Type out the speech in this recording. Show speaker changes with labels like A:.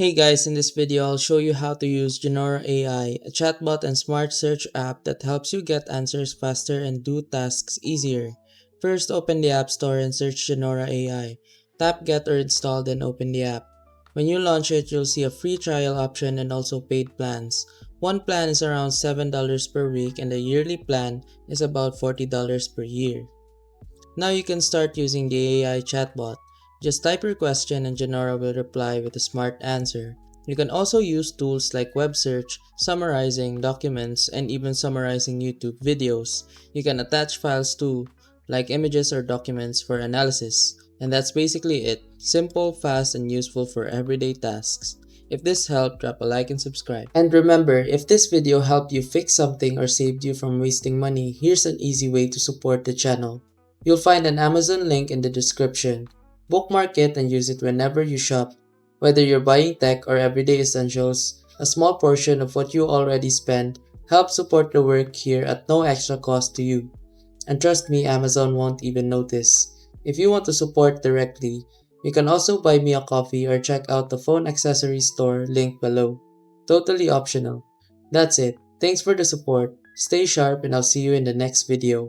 A: Hey guys, in this video I'll show you how to use Genora AI, a chatbot and smart search app that helps you get answers faster and do tasks easier. First, open the App Store and search Genora AI. Tap Get or Install, then open the app. When you launch it, you'll see a free trial option and also paid plans. One plan is around $7 per week and the yearly plan is about $40 per year. Now you can start using the AI chatbot. Just type your question and Genora will reply with a smart answer. You can also use tools like web search, summarizing documents, and even summarizing YouTube videos. You can attach files too, like images or documents for analysis. And that's basically it. Simple, fast, and useful for everyday tasks. If this helped, drop a like and subscribe. And remember, if this video helped you fix something or saved you from wasting money, here's an easy way to support the channel. You'll find an Amazon link in the description. Bookmark it and use it whenever you shop. Whether you're buying tech or everyday essentials, a small portion of what you already spend helps support the work here at no extra cost to you. And trust me, Amazon won't even notice. If you want to support directly, you can also buy me a coffee or check out the phone accessories store link below. Totally optional. That's it. Thanks for the support. Stay sharp and I'll see you in the next video.